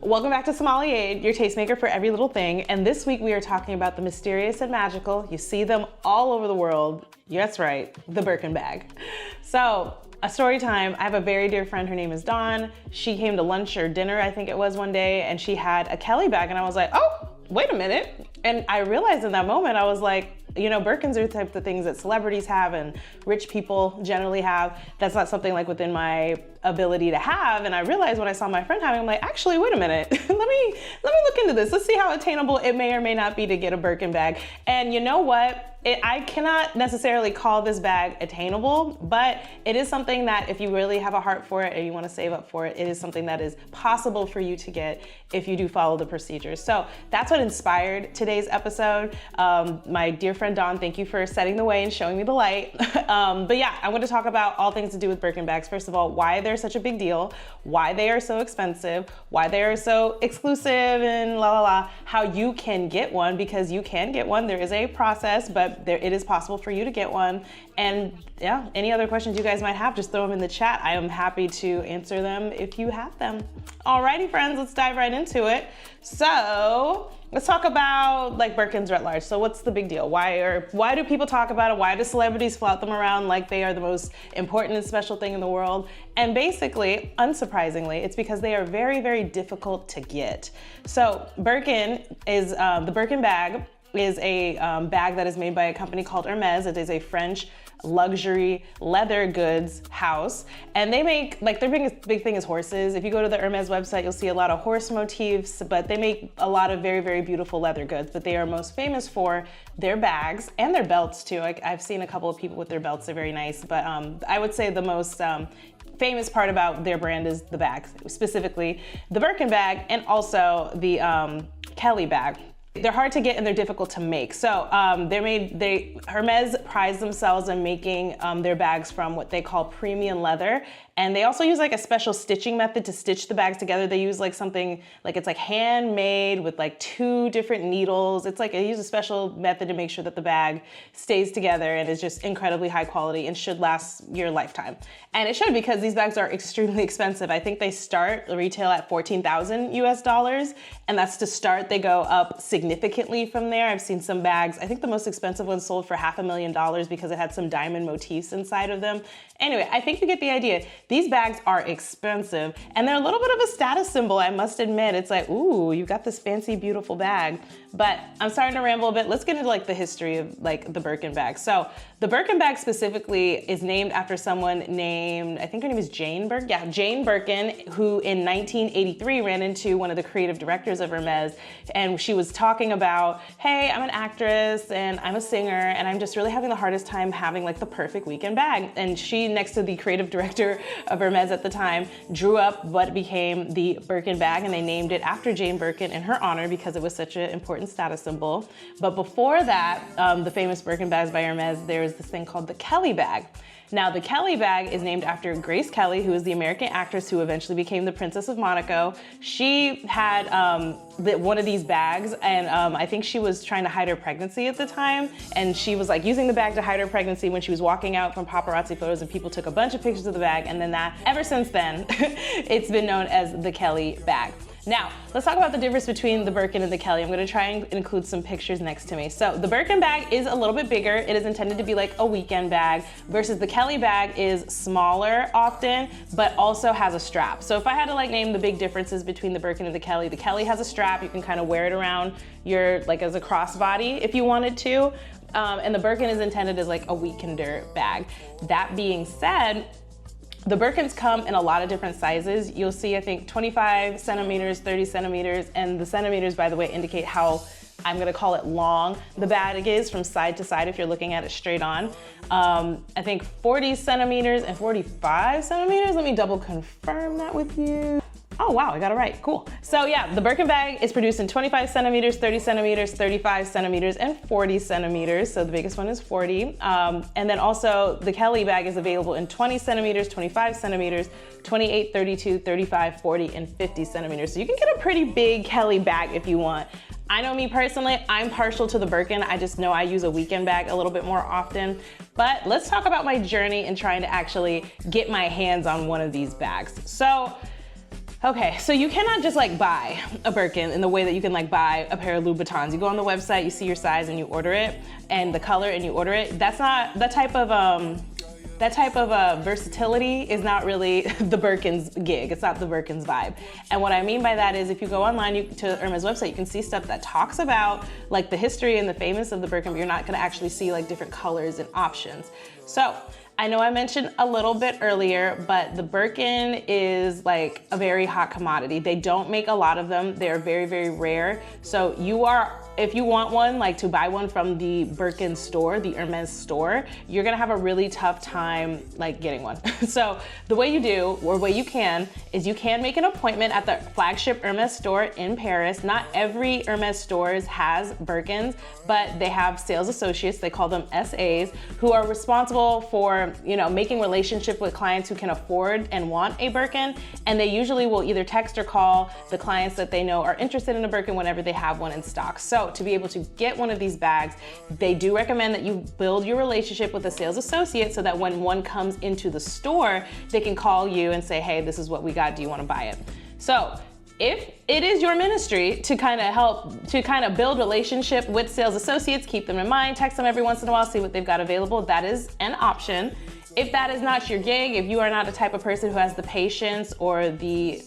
Welcome back to Sommelier, your tastemaker for every little thing. And this week we are talking about the mysterious and magical. You see them all over the world. That's right, the Birkin bag. So, a story time. I have a very dear friend, her name is Dawn. She came to lunch or dinner, I think it was one day, and she had a Kelly bag, and I was like, oh, wait a minute. And I realized in that moment, I was like, you know, Birkins are the type of things that celebrities have and rich people generally have. That's not something like within my ability to have. And I realized when I saw my friend having, I'm like, actually, wait a minute. let me look into this. Let's see how attainable it may or may not be to get a Birkin bag. And you know what? I cannot necessarily call this bag attainable, but it is something that if you really have a heart for it and you want to save up for it, it is something that is possible for you to get if you do follow the procedures. So that's what inspired today's episode. My dear friend Dawn, thank you for setting the way and showing me the light. But yeah, I want to talk about all things to do with Birkin bags. First of all, why they're such a big deal, why they are so expensive, why they are so exclusive and la la la, how you can get one, because you can get one. There is a process, but it is possible for you to get one. And yeah, any other questions you guys might have, just throw them in the chat. I am happy to answer them if you have them. Alrighty friends, let's dive right into it. So let's talk about like Birkins writ large. So what's the big deal? Why do people talk about it? Why do celebrities flout them around like they are the most important and special thing in the world? And basically, unsurprisingly, it's because they are very, very difficult to get. So Birkin is, the Birkin bag is a bag that is made by a company called Hermès. It is a French luxury leather goods house, and they make, like, their big thing is horses. If you go to the Hermès website, you'll see a lot of horse motifs, but they make a lot of very, very beautiful leather goods. But they are most famous for their bags and their belts too. I've seen a couple of people with their belts, they're very nice, but I would say the most famous part about their brand is the bags, specifically the Birkin bag and also the Kelly bag. They're hard to get and they're difficult to make. So Hermès prides themselves in making their bags from what they call premium leather. And they also use like a special stitching method to stitch the bags together. They use like something, like it's like handmade with like 2 different needles. It's like, they use a special method to make sure that the bag stays together and is just incredibly high quality and should last your lifetime. And it should, because these bags are extremely expensive. I think they start retail at $14,000 US, and that's to start. They go up significantly from there. I've seen some bags, I think the most expensive one sold for $500,000 because it had some diamond motifs inside of them. Anyway, I think you get the idea. These bags are expensive and they're a little bit of a status symbol, I must admit. It's like, ooh, you got this fancy, beautiful bag. But I'm starting to ramble a bit. Let's get into like the history of like the Birkin bag. So the Birkin bag specifically is named after someone named, I think her name is Jane Birkin. Yeah, Jane Birkin, who in 1983 ran into one of the creative directors of Hermès, and she was talking about, hey, I'm an actress and I'm a singer and I'm just really having the hardest time having like the perfect weekend bag. And she, next to the creative director of Hermès at the time, drew up what became the Birkin bag, and they named it after Jane Birkin in her honor because it was such an important status symbol. But before that, the famous Birkin bags by Hermès, there is this thing called the Kelly bag. Now, the Kelly bag is named after Grace Kelly, who is the American actress who eventually became the Princess of Monaco. She had one of these bags, and I think she was trying to hide her pregnancy at the time, and she was like using the bag to hide her pregnancy when she was walking out from paparazzi photos, and people took a bunch of pictures of the bag, and then ever since then, it's been known as the Kelly bag. Now, let's talk about the difference between the Birkin and the Kelly. I'm gonna try and include some pictures next to me. So the Birkin bag is a little bit bigger. It is intended to be like a weekend bag, versus the Kelly bag is smaller often, but also has a strap. So if I had to like name the big differences between the Birkin and the Kelly has a strap. You can kind of wear it around your, like as a crossbody if you wanted to. And the Birkin is intended as like a weekender bag. That being said, the Birkins come in a lot of different sizes. You'll see, I think, 25 centimeters, 30 centimeters, and the centimeters, by the way, indicate how, I'm gonna call it long, the bag is from side to side if you're looking at it straight on. I think 40 centimeters and 45 centimeters. Let me double confirm that with you. Oh wow, I got it right, cool. So yeah, the Birkin bag is produced in 25 centimeters, 30 centimeters, 35 centimeters, and 40 centimeters. So the biggest one is 40. And then also the Kelly bag is available in 20 centimeters, 25 centimeters, 28, 32, 35, 40, and 50 centimeters. So you can get a pretty big Kelly bag if you want. I know me personally, I'm partial to the Birkin. I just know I use a weekend bag a little bit more often. But let's talk about my journey in trying to actually get my hands on one of these bags. So Okay, so you cannot just like buy a Birkin in the way that you can like buy a pair of Louboutins. You go on the website, you see your size and you order it, and the color and you order it. That's not that type of versatility is not really the Birkin's gig. It's not the Birkin's vibe. And what I mean by that is if you go online to Hermès website, you can see stuff that talks about like the history and the famous of the Birkin, but you're not gonna actually see like different colors and options. So I know I mentioned a little bit earlier, but the Birkin is like a very hot commodity. They don't make a lot of them. They're very, very rare. So if you want one, like to buy one from the Birkin store, the Hermès store, you're gonna have a really tough time like getting one. So the way you do, or way you can, is you can make an appointment at the flagship Hermès store in Paris. Not every Hermès stores has Birkins, but they have sales associates, they call them SAs, who are responsible for, making relationship with clients who can afford and want a Birkin. And they usually will either text or call the clients that they know are interested in a Birkin whenever they have one in stock. So to be able to get one of these bags, they do recommend that you build your relationship with a sales associate so that when one comes into the store, they can call you and say, hey, this is what we got, do you want to buy it? So if it is your ministry to kind of build relationship with sales associates, keep them in mind, text them every once in a while, see what they've got available, that is an option. If that is not your gig, if you are not the type of person who has the patience or the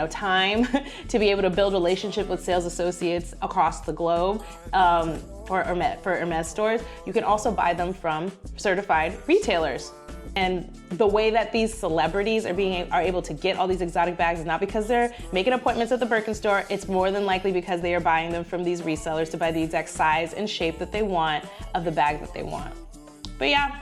time to be able to build relationship with sales associates across the globe for Hermès stores, you can also buy them from certified retailers. And the way that these celebrities are able to get all these exotic bags is not because they're making appointments at the Birkin store. It's more than likely because they are buying them from these resellers to buy the exact size and shape that they want of the bag that they want. But yeah.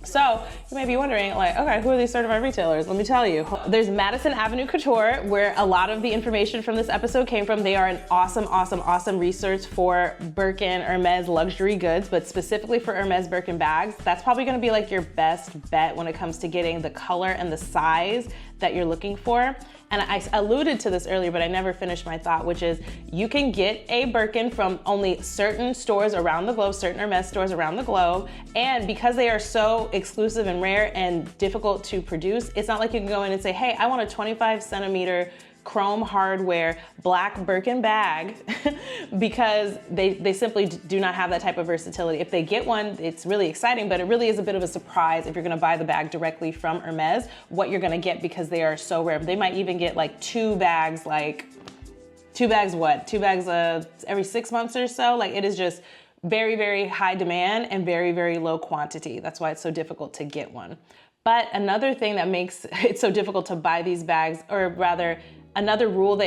So you may be wondering, like, okay, who are these certified retailers? Let me tell you. There's Madison Avenue Couture, where a lot of the information from this episode came from. They are an awesome resource for Birkin, Hermès luxury goods, but specifically for Hermès Birkin bags. That's probably gonna be like your best bet when it comes to getting the color and the size that you're looking for. And I alluded to this earlier, but I never finished my thought, which is you can get a Birkin from only certain stores around the globe, certain Hermès stores around the globe. And because they are so exclusive and rare and difficult to produce, it's not like you can go in and say, hey, I want a 25 centimeter chrome hardware black Birkin bag because they simply do not have that type of versatility. If they get one, it's really exciting, but it really is a bit of a surprise if you're gonna buy the bag directly from Hermès, what you're gonna get because they are so rare. They might even get like two bags every 6 months or so. Like it is just very, very high demand and very, very low quantity. That's why it's so difficult to get one. But another thing that makes it so difficult to buy these bags, or rather another rule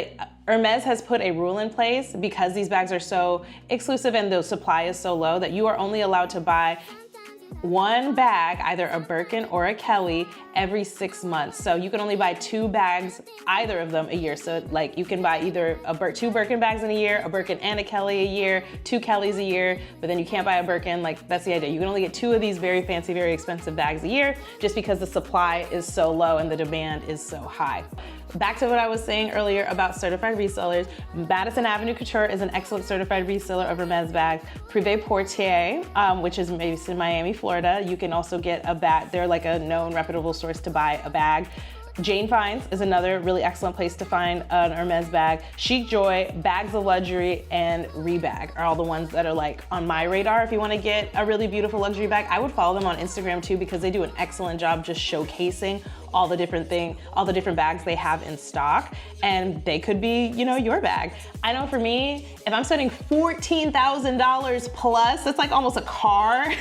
Hermès has put a rule in place because these bags are so exclusive and the supply is so low that you are only allowed to buy one bag, either a Birkin or a Kelly, every 6 months. So you can only buy two bags, either of them a year. So like you can buy either two Birkin bags in a year, a Birkin and a Kelly a year, two Kellys a year, but then you can't buy a Birkin. Like that's the idea. You can only get two of these very fancy, very expensive bags a year just because the supply is so low and the demand is so high. Back to what I was saying earlier about certified resellers. Madison Avenue Couture is an excellent certified reseller of Hermès bags. Privé Portier, which is based in Miami, Florida. You can also get a bag. They're like a known reputable source to buy a bag. Jane Finds is another really excellent place to find an Hermès bag. Chic Joy, Bags of Luxury, and Rebag are all the ones that are like on my radar. If you want to get a really beautiful luxury bag, I would follow them on Instagram too because they do an excellent job just showcasing all the different bags they have in stock, and they could be, your bag. I know for me, if I'm spending $14,000 plus, that's like almost a car.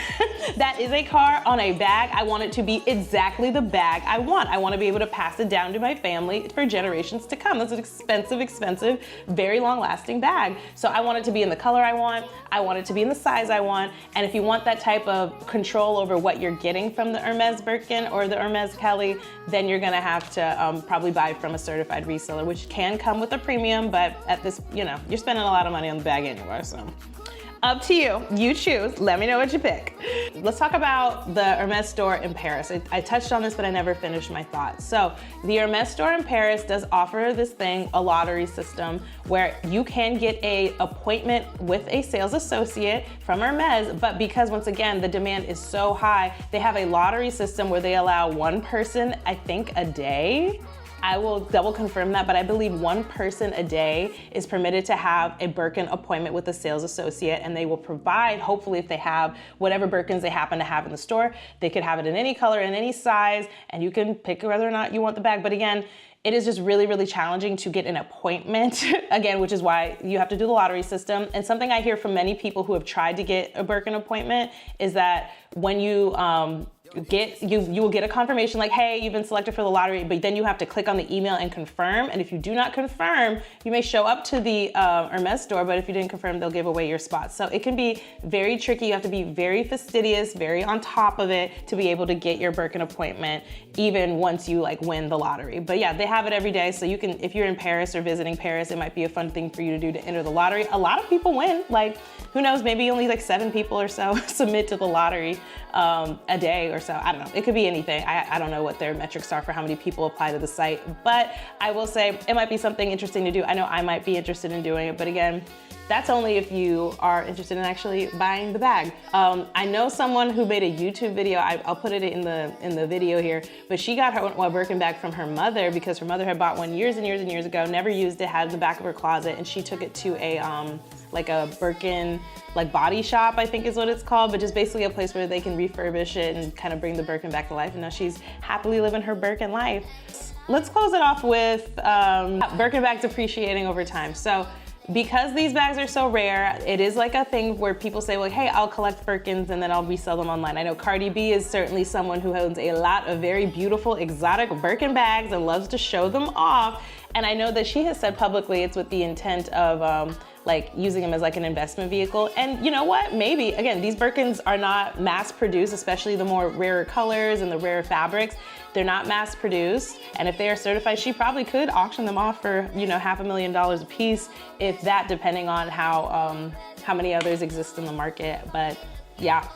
That is a car on a bag. I want it to be exactly the bag I want. I want to be able to pass it down to my family for generations to come. That's an expensive, very long lasting bag. So I want it to be in the color I want. I want it to be in the size I want. And if you want that type of control over what you're getting from the Hermès Birkin or the Hermès Kelly, then you're gonna have to probably buy from a certified reseller, which can come with a premium, but at this, you're spending a lot of money on the bag anyway, so. Up to you, you choose, let me know what you pick. Let's talk about the Hermès store in Paris. I touched on this, but I never finished my thoughts. So the Hermès store in Paris does offer this thing, a lottery system, where you can get an appointment with a sales associate from Hermès, but because once again, the demand is so high, they have a lottery system where they allow one person, I think a day, I will double confirm that, but I believe one person a day is permitted to have a Birkin appointment with a sales associate, and they will provide, hopefully if they have whatever Birkins they happen to have in the store, they could have it in any color, in any size, and you can pick whether or not you want the bag. But again, it is just really, really challenging to get an appointment, again, which is why you have to do the lottery system. And something I hear from many people who have tried to get a Birkin appointment is that when you you will get a confirmation like, hey, you've been selected for the lottery, but then you have to click on the email and confirm. And if you do not confirm, you may show up to the Hermès store, but if you didn't confirm, they'll give away your spot. So it can be very tricky. You have to be very fastidious, very on top of it to be able to get your Birkin appointment, even once you like win the lottery. But yeah, they have it every day. So you can, if you're in Paris or visiting Paris, it might be a fun thing for you to do to enter the lottery. A lot of people win, like, who knows, maybe only like 7 people or so submit to the lottery a day or so. I don't know. It could be anything. I don't know what their metrics are for how many people apply to the site, but I will say it might be something interesting to do. I know I might be interested in doing it, but again, that's only if you are interested in actually buying the bag. I know someone who made a YouTube video. I'll put it in the video here, but she got her a Birkin bag from her mother because her mother had bought one years and years and years ago, never used it, had it in the back of her closet, and she took it to a like a Birkin like body shop, I think is what it's called, but just basically a place where they can refurbish it and kind of bring the Birkin back to life. And now she's happily living her Birkin life. Let's close it off with Birkin bags appreciating over time. So because these bags are so rare, it is like a thing where people say, well, hey, I'll collect Birkins and then I'll resell them online. I know Cardi B is certainly someone who owns a lot of very beautiful, exotic Birkin bags and loves to show them off. And I know that she has said publicly it's with the intent of like using them as like an investment vehicle. And you know what? Maybe, again, these Birkins are not mass produced, especially the more rarer colors and the rarer fabrics. They're not mass produced. And if they are certified, she probably could auction them off for, you know, $500,000 a piece, if that, depending on how many others exist in the market. But yeah,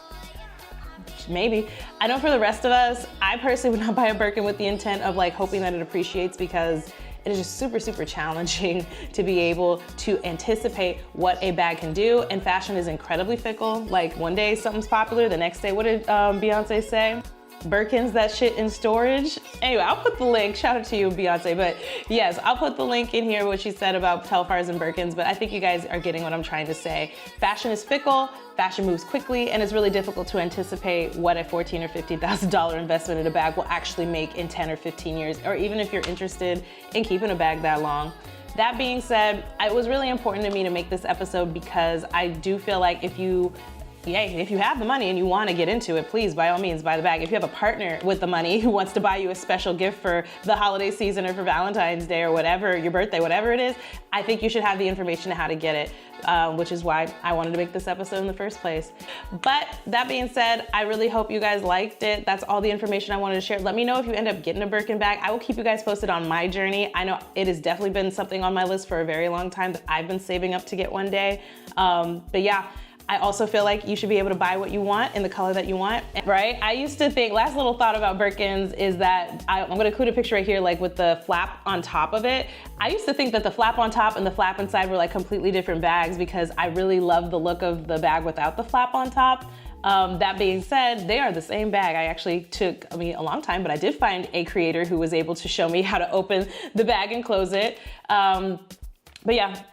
maybe. I know for the rest of us, I personally would not buy a Birkin with the intent of like hoping that it appreciates, because it is just super, super challenging to be able to anticipate what a bag can do. And fashion is incredibly fickle. Like one day something's popular, the next day, what did Beyonce say? Birkins that shit in storage. Anyway, I'll put the link, shout out to you, Beyonce, but yes, I'll put the link in here, what she said about Telfars and Birkins, but I think you guys are getting what I'm trying to say. Fashion is fickle, fashion moves quickly, and it's really difficult to anticipate what a $14,000 or $15,000 investment in a bag will actually make in 10 or 15 years, or even if you're interested in keeping a bag that long. That being said, it was really important to me to make this episode because I do feel like if you have the money and you want to get into it, please, by all means, buy the bag. If you have a partner with the money who wants to buy you a special gift for the holiday season or for Valentine's Day or whatever, your birthday, whatever it is, I think you should have the information on how to get it, which is why I wanted to make this episode in the first place. But that being said, I really hope you guys liked it. That's all the information I wanted to share. Let me know if you end up getting a Birkin bag. I will keep you guys posted on my journey. I know it has definitely been something on my list for a very long time that I've been saving up to get one day. But yeah, I also feel like you should be able to buy what you want in the color that you want, right? I used to think, last little thought about Birkins is that, I'm gonna include a picture right here, like with the flap on top of it. I used to think that the flap on top and the flap inside were like completely different bags because I really love the look of the bag without the flap on top. That being said, they are the same bag. I actually took, a long time, but I did find a creator who was able to show me how to open the bag and close it. But yeah.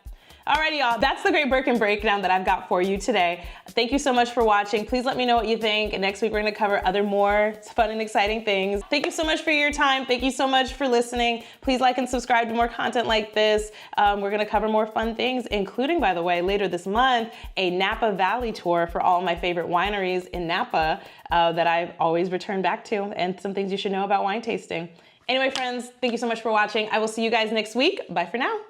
Alrighty, y'all, that's the great Birkin breakdown that I've got for you today. Thank you so much for watching. Please let me know what you think. And next week, we're gonna cover other more fun and exciting things. Thank you so much for your time. Thank you so much for listening. Please like and subscribe to more content like this. We're gonna cover more fun things, including, by the way, later this month, a Napa Valley tour for all of my favorite wineries in Napa that I've always returned back to, and some things you should know about wine tasting. Anyway, friends, thank you so much for watching. I will see you guys next week. Bye for now.